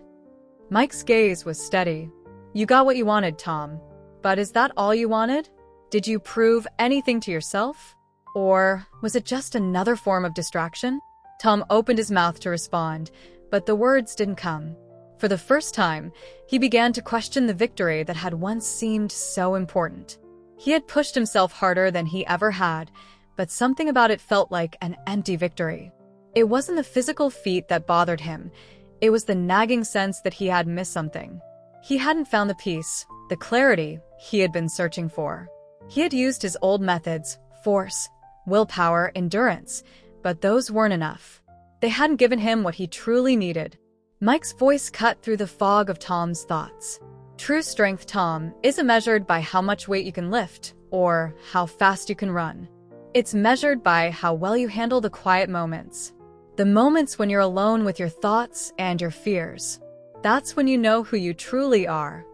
Mike's gaze was steady. "You got what you wanted, Tom. But is that all you wanted? Did you prove anything to yourself? Or was it just another form of distraction?" Tom opened his mouth to respond, but the words didn't come. For the first time, he began to question the victory that had once seemed so important. He had pushed himself harder than he ever had, but something about it felt like an empty victory. It wasn't the physical feat that bothered him. It was the nagging sense that he had missed something. He hadn't found the peace, the clarity he had been searching for. He had used his old methods, force, willpower, endurance, but those weren't enough. They hadn't given him what he truly needed. Mike's voice cut through the fog of Tom's thoughts. "True strength, Tom, isn't measured by how much weight you can lift or how fast you can run. It's measured by how well you handle the quiet moments. The moments when you're alone with your thoughts and your fears. That's when you know who you truly are."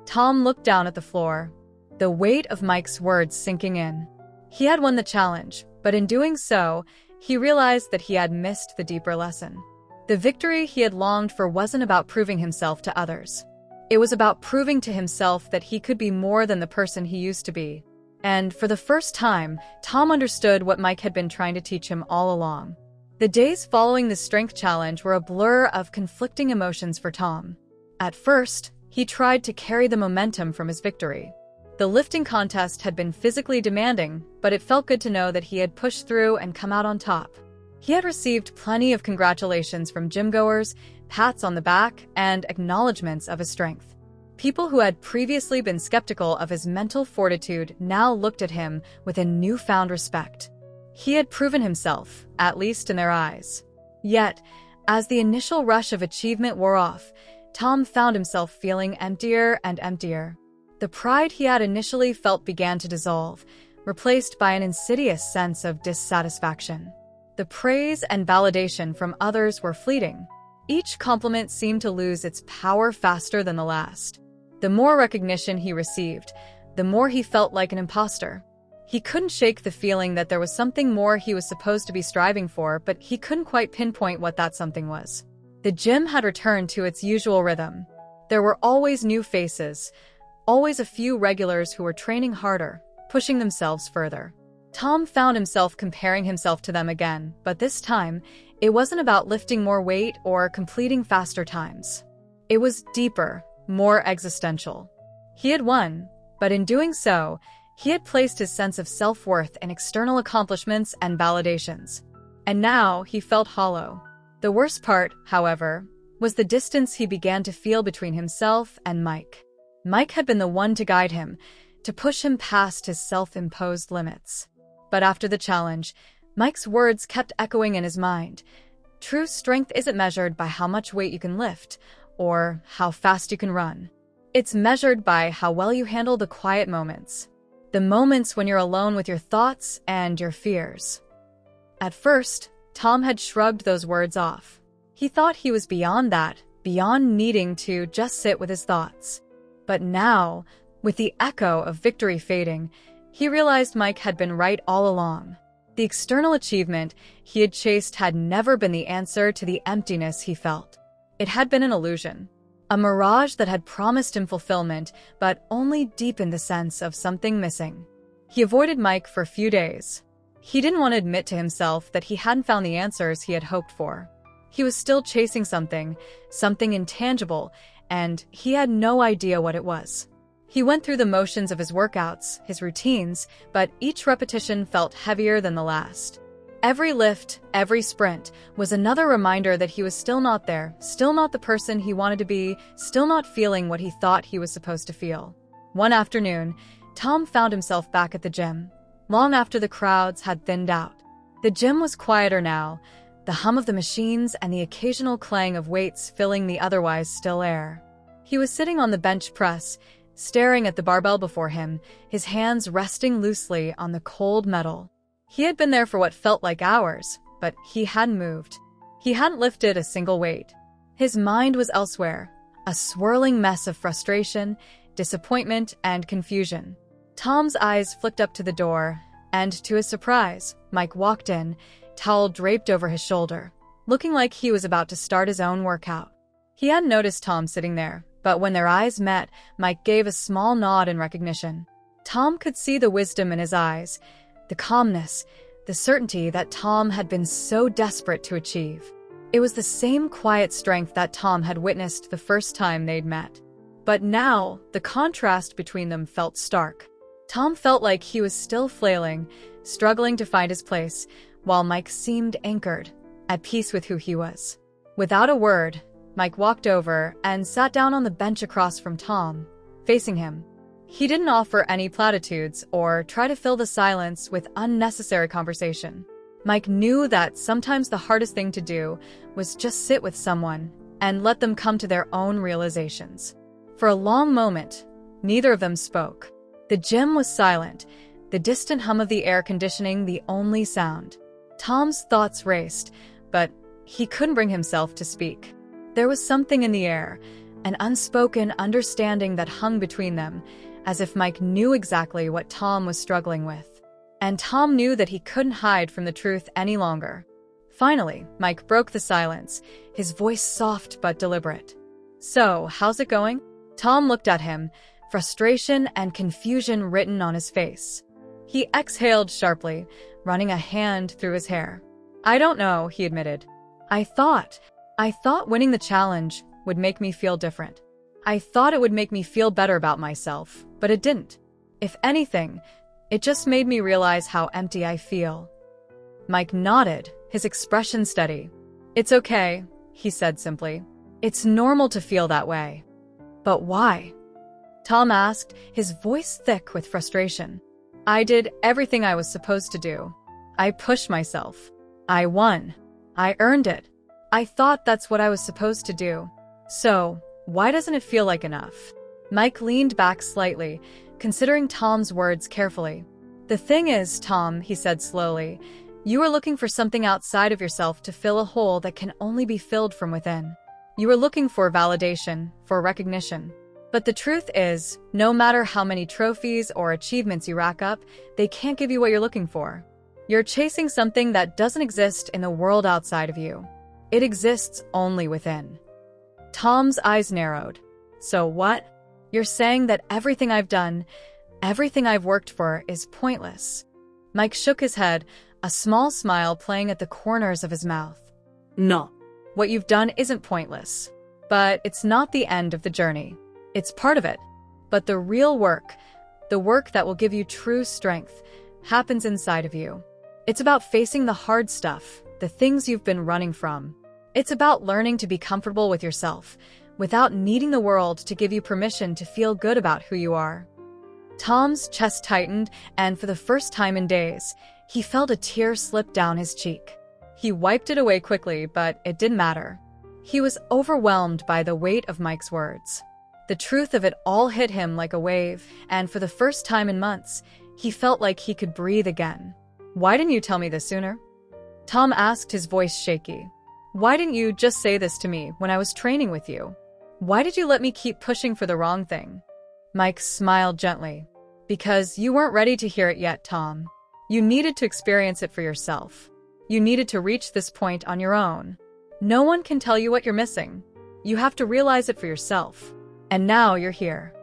Tom looked down at the floor, the weight of Mike's words sinking in. He had won the challenge, but in doing so, he realized that he had missed the deeper lesson. The victory he had longed for wasn't about proving himself to others. It was about proving to himself that he could be more than the person he used to be. And for the first time, Tom understood what Mike had been trying to teach him all along. The days following the strength challenge were a blur of conflicting emotions for Tom. At first, he tried to carry the momentum from his victory. The lifting contest had been physically demanding, but it felt good to know that he had pushed through and come out on top. He had received plenty of congratulations from gym-goers, pats on the back, and acknowledgments of his strength. People who had previously been skeptical of his mental fortitude now looked at him with a newfound respect. He had proven himself, at least in their eyes. Yet, as the initial rush of achievement wore off, Tom found himself feeling emptier and emptier. The pride he had initially felt began to dissolve, replaced by an insidious sense of dissatisfaction. The praise and validation from others were fleeting. Each compliment seemed to lose its power faster than the last. The more recognition he received, the more he felt like an imposter. He couldn't shake the feeling that there was something more he was supposed to be striving for, but he couldn't quite pinpoint what that something was. The gym had returned to its usual rhythm. There were always new faces, always a few regulars who were training harder, pushing themselves further. Tom found himself comparing himself to them again, but this time, it wasn't about lifting more weight or completing faster times. It was deeper, more existential. He had won, but in doing so, he had placed his sense of self-worth in external accomplishments and validations. And now he felt hollow. The worst part, however, was the distance he began to feel between himself and Mike. Mike had been the one to guide him, to push him past his self-imposed limits. But after the challenge, Mike's words kept echoing in his mind. True strength isn't measured by how much weight you can lift, or how fast you can run. It's measured by how well you handle the quiet moments. The moments when you're alone with your thoughts and your fears. At first, Tom had shrugged those words off. He thought he was beyond that, beyond needing to just sit with his thoughts. But now, with the echo of victory fading, he realized Mike had been right all along. The external achievement he had chased had never been the answer to the emptiness he felt. It had been an illusion. A mirage that had promised him fulfillment, but only deepened the sense of something missing. He avoided Mike for a few days. He didn't want to admit to himself that he hadn't found the answers he had hoped for. He was still chasing something intangible, and he had no idea what it was. He went through the motions of his workouts, his routines, but each repetition felt heavier than the last. Every lift, every sprint, was another reminder that he was still not there, still not the person he wanted to be, still not feeling what he thought he was supposed to feel. One afternoon, Tom found himself back at the gym, long after the crowds had thinned out. The gym was quieter now. the hum of the machines and the occasional clang of weights filling the otherwise still air. He was sitting on the bench press, staring at the barbell before him, his hands resting loosely on the cold metal. He had been there for what felt like hours, but he hadn't moved. He hadn't lifted a single weight. His mind was elsewhere, a swirling mess of frustration, disappointment, and confusion. Tom's eyes flicked up to the door, and to his surprise, Mike walked in, towel draped over his shoulder, looking like he was about to start his own workout. He hadn't noticed Tom sitting there, but when their eyes met, Mike gave a small nod in recognition. Tom could see the wisdom in his eyes, the calmness, the certainty that Tom had been so desperate to achieve. It was the same quiet strength that Tom had witnessed the first time they'd met. But now, the contrast between them felt stark. Tom felt like he was still flailing, struggling to find his place, while Mike seemed anchored, at peace with who he was. Without a word, Mike walked over and sat down on the bench across from Tom, facing him. He didn't offer any platitudes or try to fill the silence with unnecessary conversation. Mike knew that sometimes the hardest thing to do was just sit with someone and let them come to their own realizations. For a long moment, neither of them spoke. The gym was silent, the distant hum of the air conditioning the only sound. Tom's thoughts raced, but he couldn't bring himself to speak. There was something in the air, an unspoken understanding that hung between them, as if Mike knew exactly what Tom was struggling with. And Tom knew that he couldn't hide from the truth any longer. Finally, Mike broke the silence, his voice soft but deliberate. "So, how's it going?" Tom looked at him, frustration and confusion written on his face. He exhaled sharply, running a hand through his hair. "I don't know," he admitted. I thought winning the challenge would make me feel different. I thought it would make me feel better about myself, but it didn't. If anything, it just made me realize how empty I feel." Mike nodded, his expression steady. "It's okay," he said simply. "It's normal to feel that way." "But why?" Tom asked, his voice thick with frustration. "I did everything I was supposed to do. I pushed myself. I won. I earned it. I thought that's what I was supposed to do. So, why doesn't it feel like enough?" Mike leaned back slightly, considering Tom's words carefully. "The thing is, Tom," he said slowly, "you are looking for something outside of yourself to fill a hole that can only be filled from within. You are looking for validation, for recognition. But the truth is, no matter how many trophies or achievements you rack up, they can't give you what you're looking for. You're chasing something that doesn't exist in the world outside of you. It exists only within." Tom's eyes narrowed. "So what? You're saying that everything I've done, everything I've worked for, is pointless?" Mike shook his head, a small smile playing at the corners of his mouth. "No. What you've done isn't pointless. But it's not the end of the journey. It's part of it. But the real work, the work that will give you true strength, happens inside of you. It's about facing the hard stuff, the things you've been running from. It's about learning to be comfortable with yourself, without needing the world to give you permission to feel good about who you are." Tom's chest tightened, and for the first time in days, he felt a tear slip down his cheek. He wiped it away quickly, but it didn't matter. He was overwhelmed by the weight of Mike's words. The truth of it all hit him like a wave, and for the first time in months, he felt like he could breathe again. "Why didn't you tell me this sooner?" Tom asked, his voice shaky. "Why didn't you just say this to me when I was training with you? Why did you let me keep pushing for the wrong thing?" Mike smiled gently. "Because you weren't ready to hear it yet, Tom. You needed to experience it for yourself. You needed to reach this point on your own. No one can tell you what you're missing. You have to realize it for yourself. And now you're here."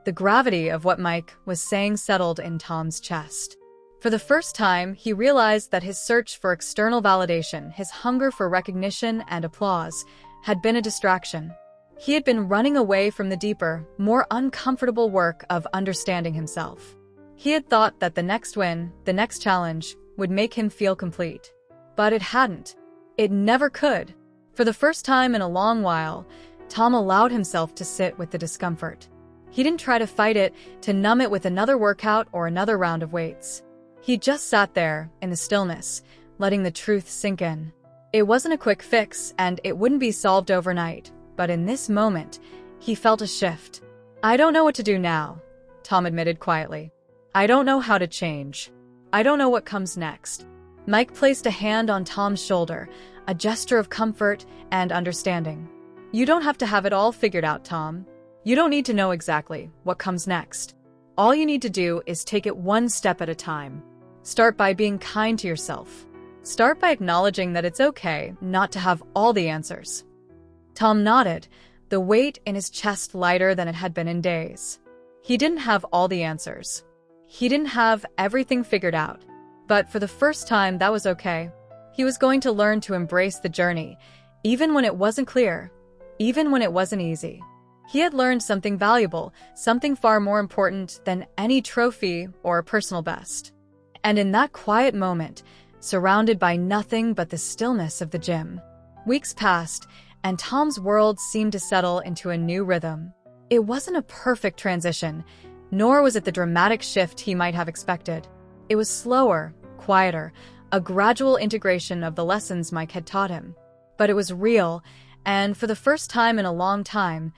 The gravity of what Mike was saying settled in Tom's chest. For the first time, he realized that his search for external validation, his hunger for recognition and applause, had been a distraction. He had been running away from the deeper, more uncomfortable work of understanding himself. He had thought that the next win, the next challenge, would make him feel complete. But it hadn't. It never could. For the first time in a long while, Tom allowed himself to sit with the discomfort. He didn't try to fight it, to numb it with another workout or another round of weights. He just sat there, in the stillness, letting the truth sink in. It wasn't a quick fix, and it wouldn't be solved overnight, but in this moment, he felt a shift. "I don't know what to do now," Tom admitted quietly. "I don't know how to change. I don't know what comes next." Mike placed a hand on Tom's shoulder, a gesture of comfort and understanding. "You don't have to have it all figured out, Tom. You don't need to know exactly what comes next. All you need to do is take it one step at a time. Start by being kind to yourself. Start by acknowledging that it's okay not to have all the answers." Tom nodded, the weight in his chest lighter than it had been in days. He didn't have all the answers. He didn't have everything figured out. But for the first time, that was okay. He was going to learn to embrace the journey, even when it wasn't clear, even when it wasn't easy. He had learned something valuable, something far more important than any trophy or personal best. And in that quiet moment, surrounded by nothing but the stillness of the gym, weeks passed, and Tom's world seemed to settle into a new rhythm. It wasn't a perfect transition, nor was it the dramatic shift he might have expected. It was slower, quieter, a gradual integration of the lessons Mike had taught him. But it was real, and for the first time in a long time,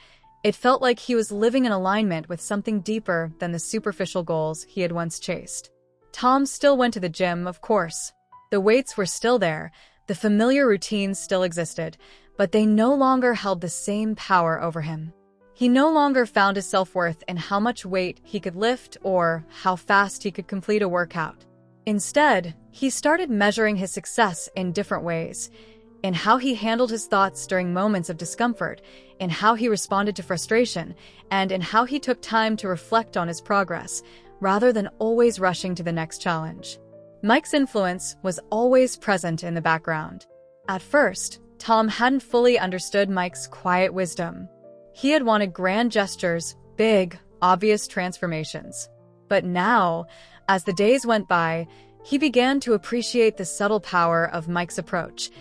it felt like he was living in alignment with something deeper than the superficial goals he had once chased. Tom still went to the gym, of course. The weights were still there, the familiar routines still existed, but they no longer held the same power over him. He no longer found his self-worth in how much weight he could lift or how fast he could complete a workout. Instead, he started measuring his success in different ways, in how he handled his thoughts during moments of discomfort, in how he responded to frustration, and in how he took time to reflect on his progress, rather than always rushing to the next challenge. Mike's influence was always present in the background. At first, Tom hadn't fully understood Mike's quiet wisdom. He had wanted grand gestures, big, obvious transformations. But now, as the days went by, he began to appreciate the subtle power of Mike's approach,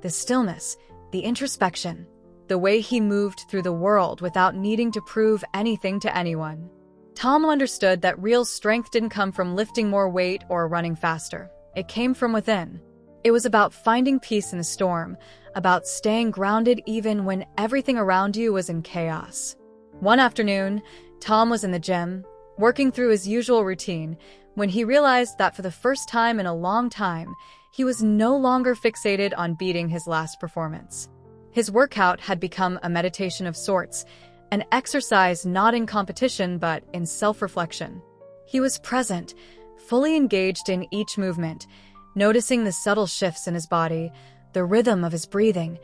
the stillness, the introspection, the way he moved through the world without needing to prove anything to anyone. Tom understood that real strength didn't come from lifting more weight or running faster. It came from within. It was about finding peace in the storm, about staying grounded even when everything around you was in chaos. One afternoon, Tom was in the gym, working through his usual routine, when he realized that for the first time in a long time, he was no longer fixated on beating his last performance. His workout had become a meditation of sorts, an exercise not in competition but in self-reflection. He was present, fully engaged in each movement, noticing the subtle shifts in his body, the rhythm of his breathing,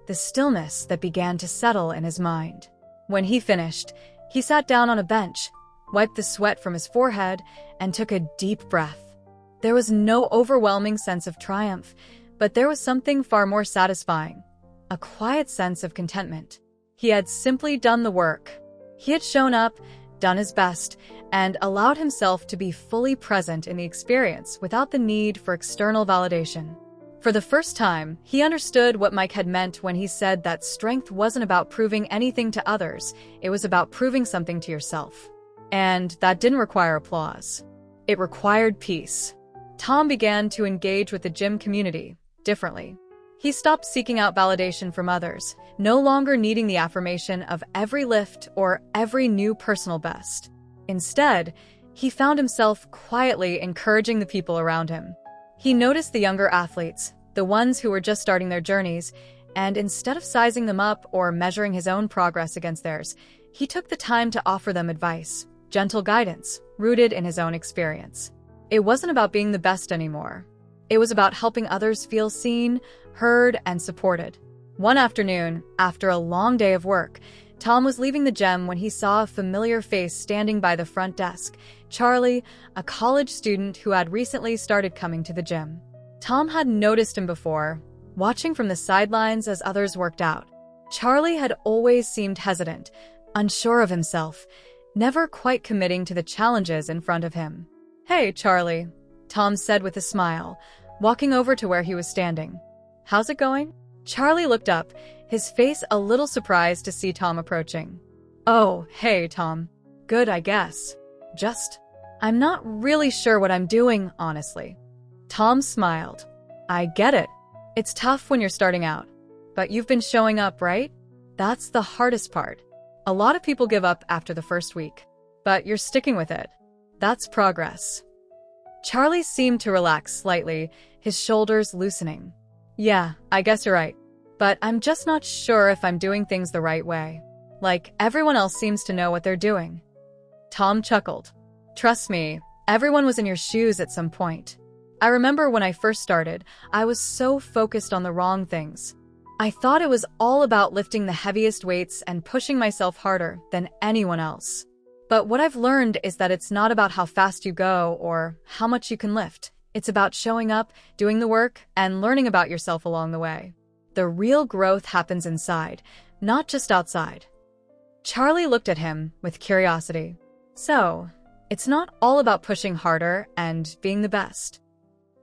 the stillness that began to settle in his mind. When he finished, he sat down on a bench, wiped the sweat from his forehead, and took a deep breath. There was no overwhelming sense of triumph, but there was something far more satisfying, a quiet sense of contentment. He had simply done the work. He had shown up, done his best, and allowed himself to be fully present in the experience without the need for external validation. For the first time, he understood what Mike had meant when he said that strength wasn't about proving anything to others, it was about proving something to yourself. And that didn't require applause. It required peace. Tom began to engage with the gym community differently. He stopped seeking out validation from others, no longer needing the affirmation of every lift or every new personal best. Instead, he found himself quietly encouraging the people around him. He noticed the younger athletes, the ones who were just starting their journeys, and instead of sizing them up or measuring his own progress against theirs, he took the time to offer them advice, gentle guidance, rooted in his own experience. It wasn't about being the best anymore. It was about helping others feel seen, heard, and supported. One afternoon, after a long day of work, Tom was leaving the gym when he saw a familiar face standing by the front desk, Charlie, a college student who had recently started coming to the gym. Tom hadn't noticed him before, watching from the sidelines as others worked out. Charlie had always seemed hesitant, unsure of himself, never quite committing to the challenges in front of him. "Hey, Charlie," Tom said with a smile, walking over to where he was standing. "How's it going?" Charlie looked up, his face a little surprised to see Tom approaching. "Oh, hey, Tom. Good, I guess. I'm not really sure what I'm doing, honestly." Tom smiled. "I get it. It's tough when you're starting out, but you've been showing up, right? That's the hardest part. A lot of people give up after the first week, but you're sticking with it. That's progress. Charlie seemed to relax slightly, his shoulders loosening. Yeah, I guess you're right, but I'm just not sure if I'm doing things the right way. Like, everyone else seems to know what they're doing. Tom chuckled. Trust me, everyone was in your shoes at some point. I remember when I first started, I was so focused on the wrong things. I thought it was all about lifting the heaviest weights and pushing myself harder than anyone else. But what I've learned is that it's not about how fast you go or how much you can lift. It's about showing up, doing the work, and learning about yourself along the way. The real growth happens inside, not just outside. Charlie looked at him with curiosity. So, it's not all about pushing harder and being the best.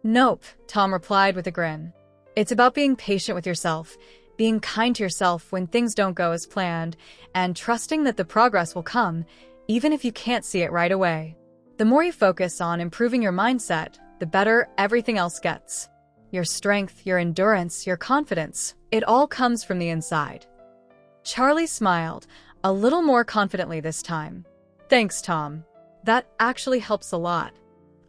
Nope, Tom replied with a grin. It's about being patient with yourself, being kind to yourself when things don't go as planned, and trusting that the progress will come, even if you can't see it right away. The more you focus on improving your mindset, the better everything else gets. Your strength, your endurance, your confidence, it all comes from the inside. Charlie smiled, a little more confidently this time. Thanks, Tom. That actually helps a lot.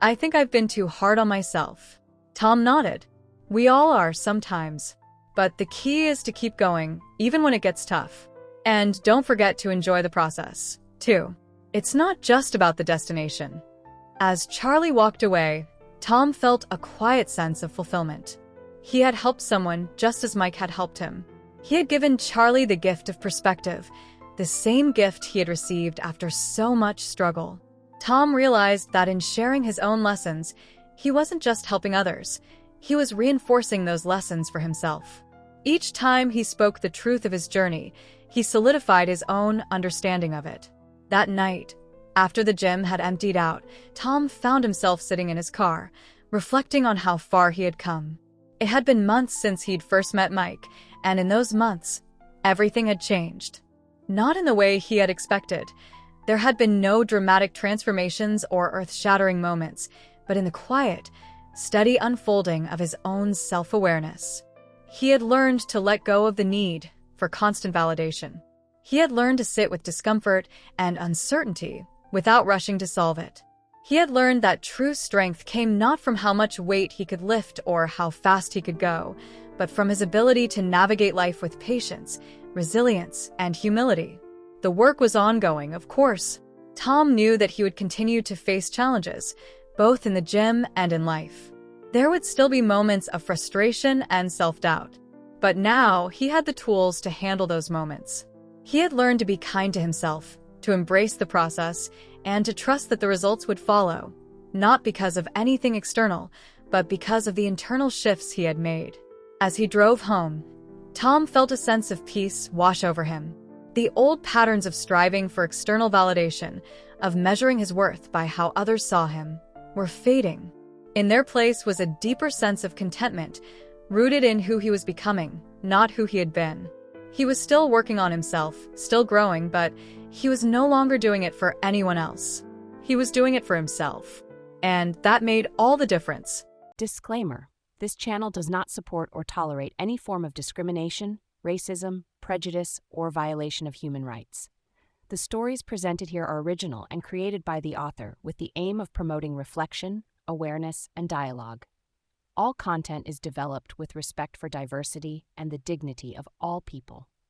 I think I've been too hard on myself. Tom nodded. We all are sometimes. But the key is to keep going, even when it gets tough. And don't forget to enjoy the process, too. It's not just about the destination. As Charlie walked away, Tom felt a quiet sense of fulfillment. He had helped someone just as Mike had helped him. He had given Charlie the gift of perspective, the same gift he had received after so much struggle. Tom realized that in sharing his own lessons, he wasn't just helping others, he was reinforcing those lessons for himself. Each time he spoke the truth of his journey, he solidified his own understanding of it. That night, after the gym had emptied out, Tom found himself sitting in his car, reflecting on how far he had come. It had been months since he'd first met Mike, and in those months, everything had changed. Not in the way he had expected. There had been no dramatic transformations or earth-shattering moments, but in the quiet, steady unfolding of his own self-awareness. He had learned to let go of the need for constant validation. He had learned to sit with discomfort and uncertainty without rushing to solve it. He had learned that true strength came not from how much weight he could lift or how fast he could go, but from his ability to navigate life with patience, resilience, and humility. The work was ongoing, of course. Tom knew that he would continue to face challenges, both in the gym and in life. There would still be moments of frustration and self-doubt. But now, he had the tools to handle those moments. He had learned to be kind to himself, to embrace the process, and to trust that the results would follow, not because of anything external, but because of the internal shifts he had made. As he drove home, Tom felt a sense of peace wash over him. The old patterns of striving for external validation, of measuring his worth by how others saw him, were fading. In their place was a deeper sense of contentment, rooted in who he was becoming, not who he had been. He was still working on himself, still growing, but he was no longer doing it for anyone else. He was doing it for himself. And that made all the difference. Disclaimer: this channel does not support or tolerate any form of discrimination, racism, prejudice, or violation of human rights. The stories presented here are original and created by the author with the aim of promoting reflection, awareness, and dialogue. All content is developed with respect for diversity and the dignity of all people.